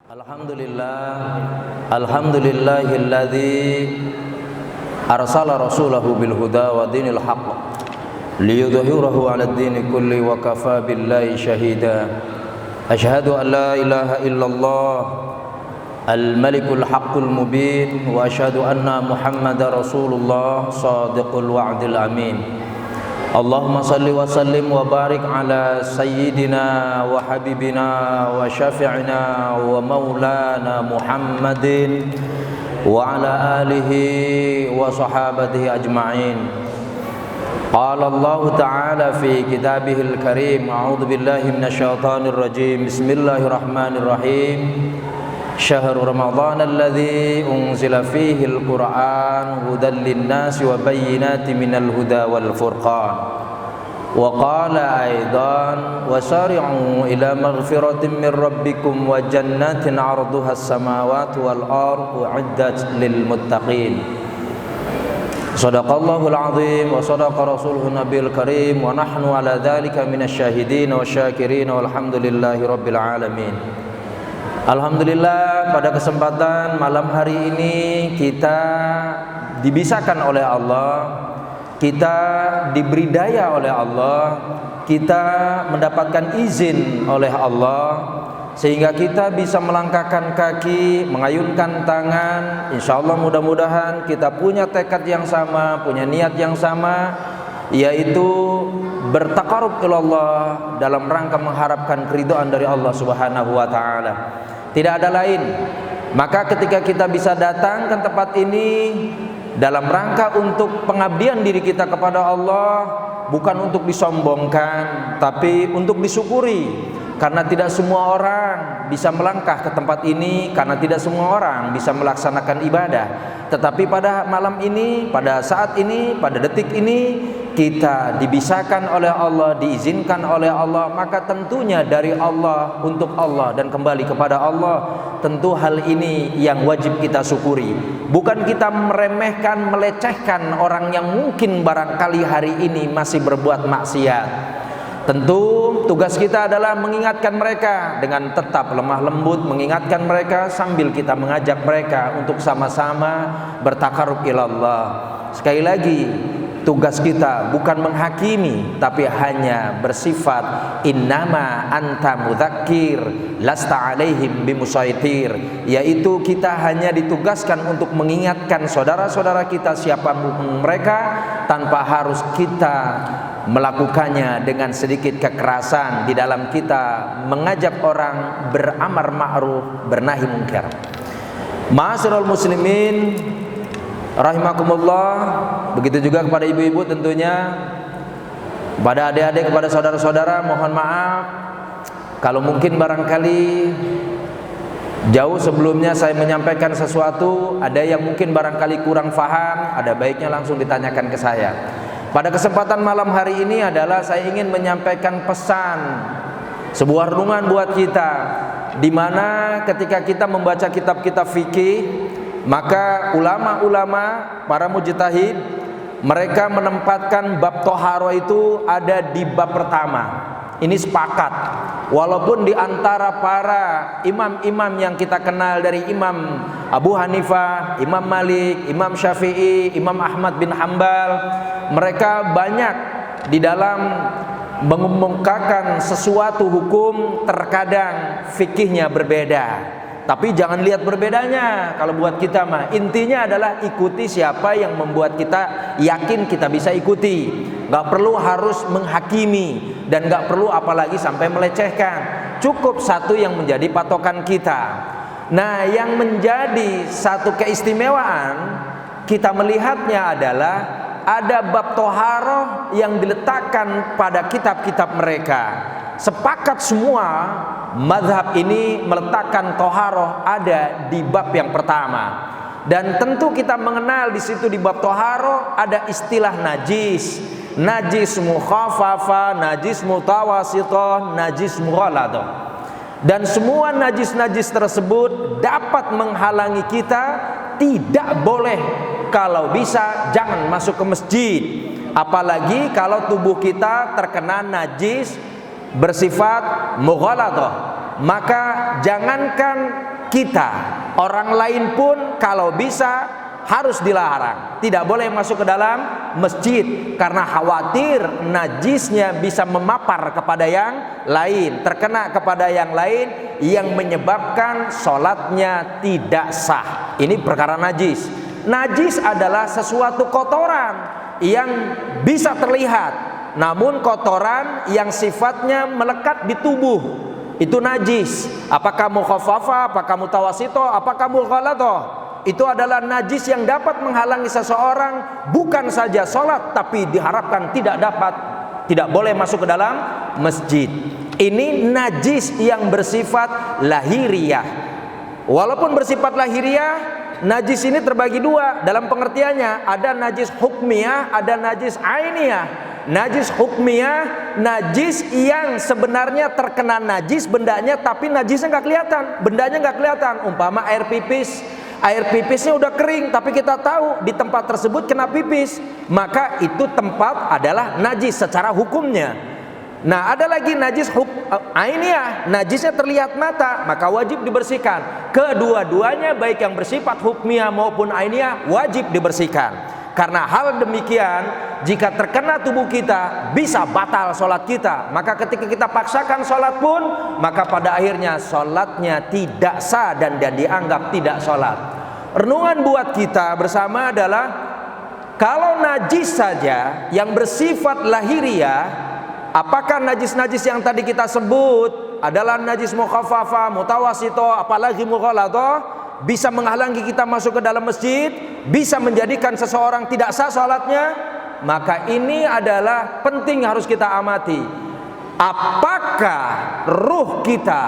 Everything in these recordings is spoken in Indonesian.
Alhamdulillahilladzi arsala rasulahu bil huda wa dinil haqq liyudhhirahu 'alad dini kulli wa kafa billahi shahida. Asyhadu an la ilaha illallah al-malikul haqqul mubin wa asyhadu anna Muhammadar rasulullah shadiqul wa'dil amin. Allahumma salli wa sallim wa barik ala sayyidina wa habibina wa syafi'ina wa maulana Muhammadin wa ala alihi wa sahabatihi ajma'in. Qala Allah ta'ala fi kitabihil karim, a'udzu billahi minasyaitonir rajim. Bismillahirrahmanirrahim. Syahrul Ramadan alladzi unzila fihi al-Qur'an hudan lin-nasi wa bayyinatin minal huda wal furqan. Wa qala aidan wasari'u ila maghfiratin min rabbikum wa jannatin 'arduha as-samawati wal ardu u'iddat lil muttaqin. Shadaqallahul 'azim wa shadaqa rasuluhun nabiyil karim wa nahnu 'ala dzalika minasy syahidin wa syakirin walhamdulillahi rabbil alamin. Alhamdulillah, pada kesempatan malam hari ini kita dibisakan oleh Allah, kita diberi daya oleh Allah, kita mendapatkan izin oleh Allah, sehingga kita bisa melangkahkan kaki, mengayunkan tangan. Insya Allah mudah-mudahan kita punya tekad yang sama, punya niat yang sama, yaitu bertaqarrub ilallah dalam rangka mengharapkan keridhaan dari Allah Subhanahu wa taala. Tidak ada lain. Maka ketika kita bisa datang ke tempat ini dalam rangka untuk pengabdian diri kita kepada Allah, bukan untuk disombongkan, tapi untuk disyukuri. Karena tidak semua orang bisa melangkah ke tempat ini, karena tidak semua orang bisa melaksanakan ibadah. Tetapi pada malam ini, pada saat ini, pada detik ini, kita dibisakan oleh Allah, diizinkan oleh Allah, maka tentunya dari Allah, untuk Allah, dan kembali kepada Allah. Tentu hal ini yang wajib kita syukuri. Bukan kita meremehkan, melecehkan orang yang mungkin barangkali hari ini masih berbuat maksiat. Tentu tugas kita adalah mengingatkan mereka dengan tetap lemah lembut, mengingatkan mereka sambil kita mengajak mereka untuk sama-sama bertaqarrub ilallah. Sekali lagi, tugas kita bukan menghakimi, tapi hanya bersifat innama anta mudzakir lasta alaihim bimusaitir, yaitu kita hanya ditugaskan untuk mengingatkan saudara-saudara kita siapapun mereka, tanpa harus kita melakukannya dengan sedikit kekerasan di dalam kita mengajak orang beramar ma'ruf bernahi munkar. Ma'asyiral muslimin rahimakumullah, begitu juga kepada ibu-ibu tentunya, kepada adik-adik, kepada saudara-saudara, mohon maaf kalau mungkin barangkali jauh sebelumnya saya menyampaikan sesuatu, ada yang mungkin barangkali kurang faham, ada baiknya langsung ditanyakan ke saya. Pada kesempatan malam hari ini adalah saya ingin menyampaikan pesan, sebuah renungan buat kita, di mana ketika kita membaca kitab-kitab fikih, maka ulama-ulama, para mujtahid, mereka menempatkan bab toharo itu ada di bab pertama. Ini sepakat. Walaupun di antara para imam-imam yang kita kenal dari Imam Abu Hanifah, Imam Malik, Imam Syafi'i, Imam Ahmad bin Hambal, mereka banyak di dalam mengumumkakan sesuatu hukum, terkadang fikihnya berbeda. Tapi jangan lihat berbedanya. Kalau buat kita mah intinya adalah ikuti siapa yang membuat kita yakin kita bisa ikuti. Gak perlu harus menghakimi, dan gak perlu apalagi sampai melecehkan. Cukup satu yang menjadi patokan kita. Nah, yang menjadi satu keistimewaan kita melihatnya adalah ada bab toharoh yang diletakkan pada kitab-kitab mereka. Sepakat semua mazhab ini meletakkan toharoh ada di bab yang pertama. Dan tentu kita mengenal di situ di bab toharoh ada istilah najis, najis mukhaffafa, najis mutawasithah, najis mughalladah. Dan semua najis-najis tersebut dapat menghalangi kita, tidak boleh, kalau bisa jangan masuk ke masjid. Apalagi kalau tubuh kita terkena najis bersifat mughalladah, maka jangankan kita, orang lain pun kalau bisa harus dilarang, tidak boleh masuk ke dalam masjid karena khawatir najisnya bisa memapar kepada yang lain, terkena kepada yang lain yang menyebabkan sholatnya tidak sah. Ini perkara najis. Najis adalah sesuatu kotoran yang bisa terlihat, namun kotoran yang sifatnya melekat di tubuh itu najis. Apakah mukhaffafah, apakah mutawasito, apakah mughalladhah, itu adalah najis yang dapat menghalangi seseorang bukan saja sholat, tapi diharapkan tidak boleh masuk ke dalam masjid. Ini najis yang bersifat lahiriah. Walaupun bersifat lahiriah, najis ini terbagi dua dalam pengertiannya. Ada najis hukmiyah, ada najis ainiyah. Najis hukmiyah, najis yang sebenarnya terkena najis bendanya, tapi najisnya nggak kelihatan, bendanya nggak kelihatan. Umpama air pipis, air pipisnya udah kering, tapi kita tahu di tempat tersebut kena pipis, maka itu tempat adalah najis secara hukumnya. Nah, ada lagi najis ainiyah, najisnya terlihat mata, maka wajib dibersihkan. Kedua-duanya baik yang bersifat hukmiyah maupun ainiyah wajib dibersihkan. Karena hal demikian jika terkena tubuh kita bisa batal sholat kita, maka ketika kita paksakan sholat pun, maka pada akhirnya sholatnya tidak sah dan dianggap tidak sholat. Renungan buat kita bersama adalah, kalau najis saja yang bersifat lahiriah, apakah najis-najis yang tadi kita sebut adalah najis mukhaffafah, mutawasito, apalagi mughalladhah, bisa menghalangi kita masuk ke dalam masjid, bisa menjadikan seseorang tidak sah sholatnya, maka ini adalah penting harus kita amati. Apakah ruh kita,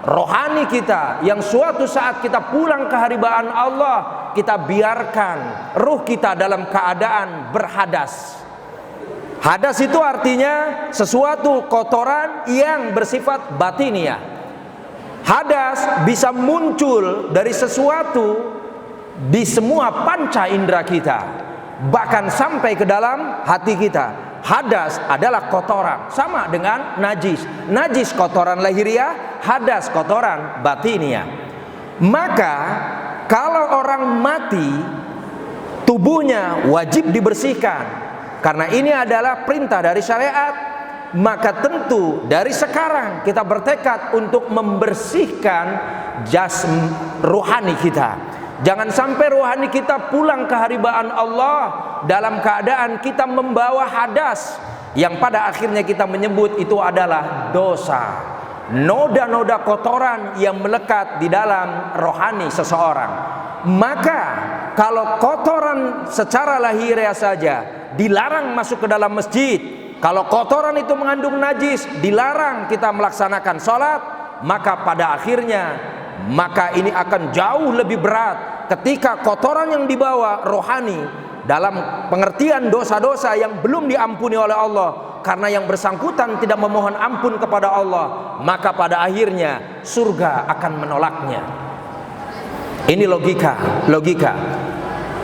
rohani kita, yang suatu saat kita pulang ke haribaan Allah, kita biarkan ruh kita dalam keadaan berhadas. Hadas itu artinya sesuatu kotoran yang bersifat batiniah. Hadas bisa muncul dari sesuatu di semua panca indera kita, bahkan sampai ke dalam hati kita. Hadas adalah kotoran, sama dengan najis. Najis kotoran lahiriah, hadas kotoran batiniah. Maka kalau orang mati, tubuhnya wajib dibersihkan, karena ini adalah perintah dari syariat. Maka tentu dari sekarang kita bertekad untuk membersihkan jasm rohani kita. Jangan sampai rohani kita pulang ke haribaan Allah dalam keadaan kita membawa hadas, yang pada akhirnya kita menyebut itu adalah dosa. Noda-noda kotoran yang melekat di dalam rohani seseorang. Maka kalau kotoran secara lahiriah saja dilarang masuk ke dalam masjid, kalau kotoran itu mengandung najis, dilarang kita melaksanakan sholat, maka pada akhirnya maka ini akan jauh lebih berat ketika kotoran yang dibawa rohani dalam pengertian dosa-dosa yang belum diampuni oleh Allah, karena yang bersangkutan tidak memohon ampun kepada Allah, maka pada akhirnya surga akan menolaknya. Ini logika.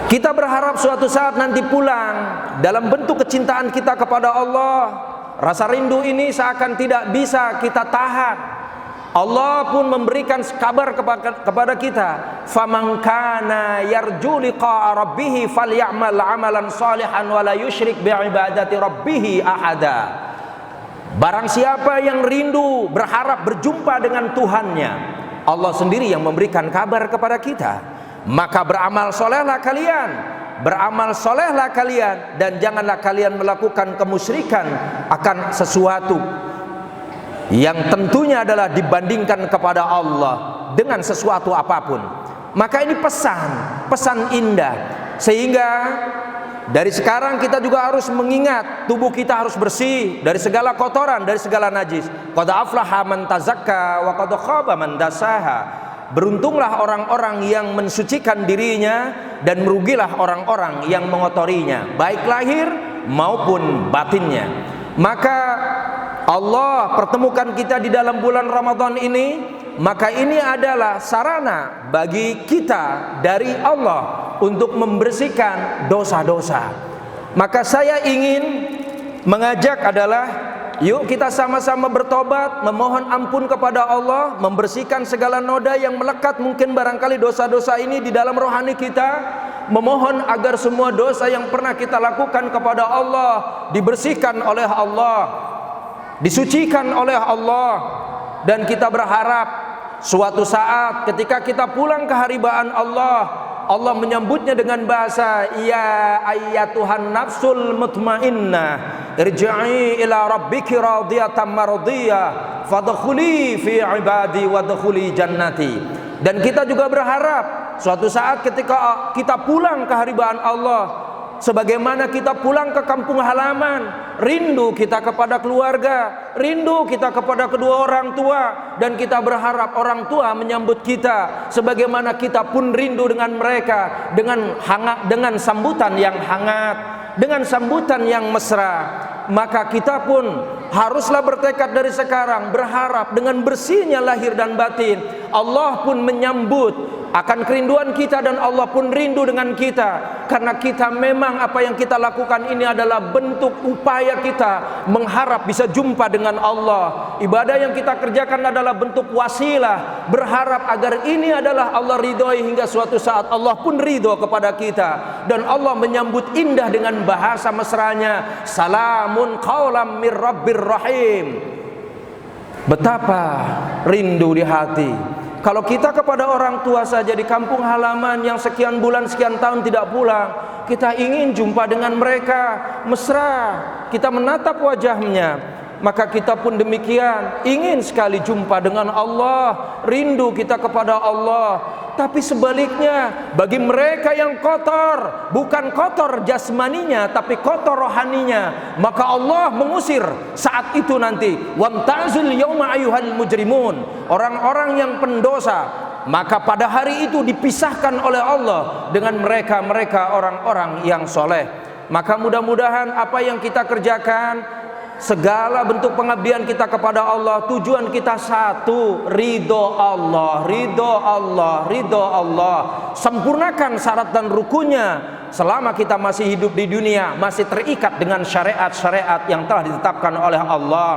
Kita berharap suatu saat nanti pulang dalam bentuk kecintaan kita kepada Allah. Rasa rindu ini seakan tidak bisa kita tahan. Allah pun memberikan kabar kepada kita, faman kana yarju liqa'a rabbih falyamal 'amalan shalihan wa la yusyrik bi'ibadati rabbih ahada. Barang siapa yang rindu berharap berjumpa dengan Tuhannya, Allah sendiri yang memberikan kabar kepada kita, maka beramal solehlah kalian, dan janganlah kalian melakukan kemusyrikan akan sesuatu yang tentunya adalah dibandingkan kepada Allah dengan sesuatu apapun. Maka ini pesan indah, sehingga dari sekarang kita juga harus mengingat tubuh kita harus bersih dari segala kotoran, dari segala najis. Qad aflaha man tazakka wa qad khaba man dasaha. Beruntunglah orang-orang yang mensucikan dirinya, dan merugilah orang-orang yang mengotorinya, baik lahir maupun batinnya. Maka Allah pertemukan kita di dalam bulan Ramadan ini, maka ini adalah sarana bagi kita dari Allah untuk membersihkan dosa-dosa. Maka saya ingin mengajak adalah yuk kita sama-sama bertobat, memohon ampun kepada Allah, membersihkan segala noda yang melekat mungkin barangkali dosa-dosa ini di dalam rohani kita, memohon agar semua dosa yang pernah kita lakukan kepada Allah dibersihkan oleh Allah, disucikan oleh Allah. Dan kita berharap suatu saat ketika kita pulang ke haribaan Allah, Allah menyambutnya dengan bahasa, ya ayyatuhan nafsul mutmainnah irji'i ila rabbiki radiyatan mardiyah fadkhuli fi ibadi wadkhuli jannati. Dan kita juga berharap suatu saat ketika kita pulang ke haribaan Allah, sebagaimana kita pulang ke kampung halaman, rindu kita kepada keluarga, rindu kita kepada kedua orang tua, dan kita berharap orang tua menyambut kita sebagaimana kita pun rindu dengan mereka, dengan hangat, dengan sambutan yang hangat, dengan sambutan yang mesra. Maka kita pun haruslah bertekad dari sekarang, berharap dengan bersihnya lahir dan batin, Allah pun menyambut akan kerinduan kita, dan Allah pun rindu dengan kita, karena kita memang apa yang kita lakukan ini adalah bentuk upaya kita mengharap bisa jumpa dengan Allah. Ibadah yang kita kerjakan adalah bentuk wasilah, berharap agar ini adalah Allah ridhoi, hingga suatu saat Allah pun ridho kepada kita, dan Allah menyambut indah dengan bahasa mesranya, salamun qaulam mir rabbir rahim. Betapa rindu di hati kalau kita kepada orang tua saja di kampung halaman yang sekian bulan sekian tahun tidak pulang, kita ingin jumpa dengan mereka, mesra, kita menatap wajahnya. Maka kita pun demikian, ingin sekali jumpa dengan Allah, rindu kita kepada Allah. Tapi sebaliknya, bagi mereka yang kotor, bukan kotor jasmaninya tapi kotor rohaninya, maka Allah mengusir saat itu nanti. Wamtazul yauma ayyuhal mujrimun, orang-orang yang pendosa, maka pada hari itu dipisahkan oleh Allah dengan mereka-mereka orang-orang yang soleh. Maka mudah-mudahan apa yang kita kerjakan, segala bentuk pengabdian kita kepada Allah, tujuan kita satu, ridho Allah, ridho Allah, ridho Allah. Sempurnakan syarat dan rukunnya selama kita masih hidup di dunia, masih terikat dengan syariat-syariat yang telah ditetapkan oleh Allah,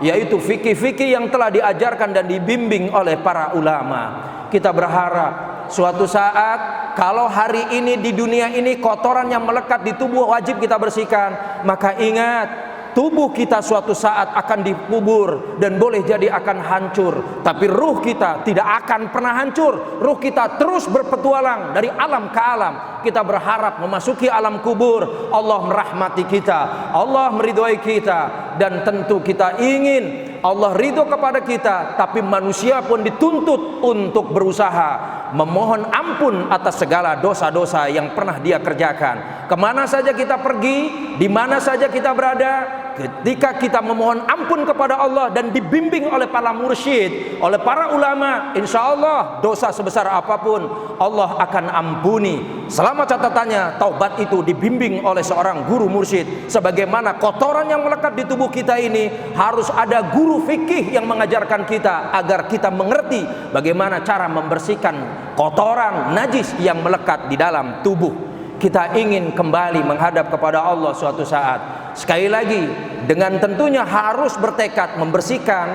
yaitu fikih-fikih yang telah diajarkan dan dibimbing oleh para ulama. Kita berharap suatu saat kalau hari ini di dunia ini kotoran yang melekat di tubuh wajib kita bersihkan, maka ingat, tubuh kita suatu saat akan dikubur dan boleh jadi akan hancur, tapi ruh kita tidak akan pernah hancur. Ruh kita terus berpetualang dari alam ke alam. Kita berharap memasuki alam kubur, Allah merahmati kita, Allah meridhoi kita, dan tentu kita ingin Allah ridho kepada kita. Tapi manusia pun dituntut untuk berusaha memohon ampun atas segala dosa-dosa yang pernah dia kerjakan. Kemana saja kita pergi, di mana saja kita berada, ketika kita memohon ampun kepada Allah dan dibimbing oleh para mursyid, oleh para ulama, insya Allah dosa sebesar apapun Allah akan ampuni. Selama catatannya taubat itu dibimbing oleh seorang guru mursyid. Sebagaimana kotoran yang melekat di tubuh kita ini, harus ada guru fikih yang mengajarkan kita agar kita mengerti bagaimana cara membersihkan kotoran najis yang melekat di dalam tubuh. Kita ingin kembali menghadap kepada Allah suatu saat. Sekali lagi, dengan tentunya harus bertekad membersihkan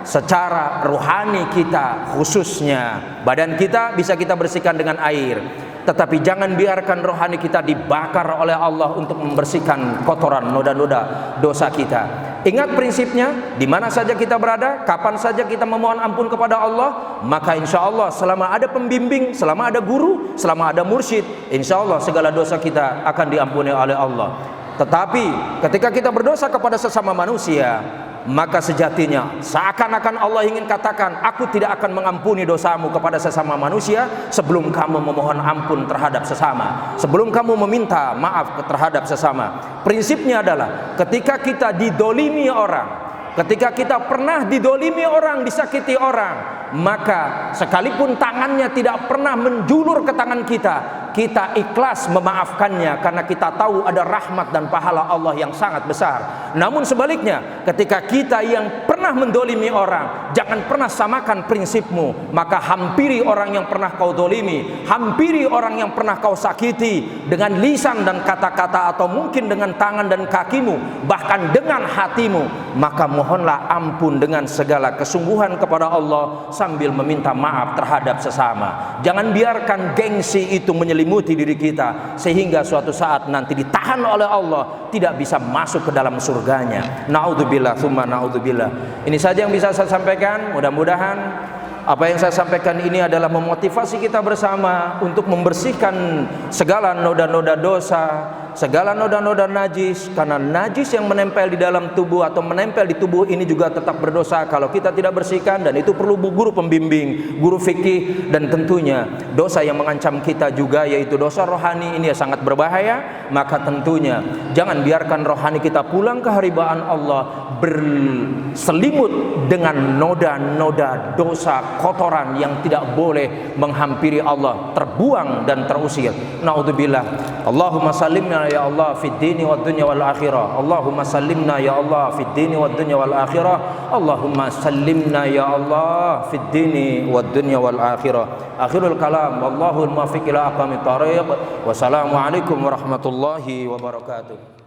secara rohani kita, khususnya badan kita bisa kita bersihkan dengan air, tetapi jangan biarkan rohani kita dibakar oleh Allah untuk membersihkan kotoran noda-noda dosa kita. Ingat prinsipnya, di mana saja kita berada, kapan saja kita memohon ampun kepada Allah, maka insya Allah selama ada pembimbing, selama ada guru, selama ada mursyid, insya Allah segala dosa kita akan diampuni oleh Allah. Tetapi ketika kita berdosa kepada sesama manusia, maka sejatinya seakan-akan Allah ingin katakan, aku tidak akan mengampuni dosamu kepada sesama manusia sebelum kamu memohon ampun terhadap sesama, sebelum kamu meminta maaf terhadap sesama. Prinsipnya adalah ketika kita didolimi orang, ketika kita pernah didolimi orang, disakiti orang, maka sekalipun tangannya tidak pernah menjulur ke tangan kita, kita ikhlas memaafkannya karena kita tahu ada rahmat dan pahala Allah yang sangat besar. Namun sebaliknya, ketika kita yang pernah mendolimi orang, jangan pernah samakan prinsipmu. Maka hampiri orang yang pernah kau dolimi, hampiri orang yang pernah kau sakiti dengan lisan dan kata-kata, atau mungkin dengan tangan dan kakimu, bahkan dengan hatimu. Maka mohonlah ampun dengan segala kesungguhan kepada Allah sambil meminta maaf terhadap sesama. Jangan biarkan gengsi itu menyelimuti diri kita sehingga suatu saat nanti ditahan oleh Allah, tidak bisa masuk ke dalam surganya. Naudzubillah tsumma naudzubillah. Ini saja yang bisa saya sampaikan. Mudah-mudahan apa yang saya sampaikan ini adalah memotivasi kita bersama untuk membersihkan segala noda-noda dosa, segala noda-noda najis. Karena najis yang menempel di dalam tubuh atau menempel di tubuh ini juga tetap berdosa kalau kita tidak bersihkan, dan itu perlu guru pembimbing, guru fikih. Dan tentunya dosa yang mengancam kita juga, yaitu dosa rohani, ini sangat berbahaya. Maka tentunya jangan biarkan rohani kita pulang ke haribaan Allah berselimut dengan noda-noda dosa, kotoran yang tidak boleh menghampiri Allah, terbuang dan terusir. Naudzubillah. Allahumma sallimna ya Allah fid dini wad dunya wal akhirah. Allahumma sallimna ya Allah fid dini wad dunya wal akhirah. Allahumma sallimna ya Allah fid dini wad dunya wal akhirah. Akhirul kalam, wallahu al-muwaffiq ila aqwamit thariq. Wassalamu alaikum warahmatullahi wabarakatuh.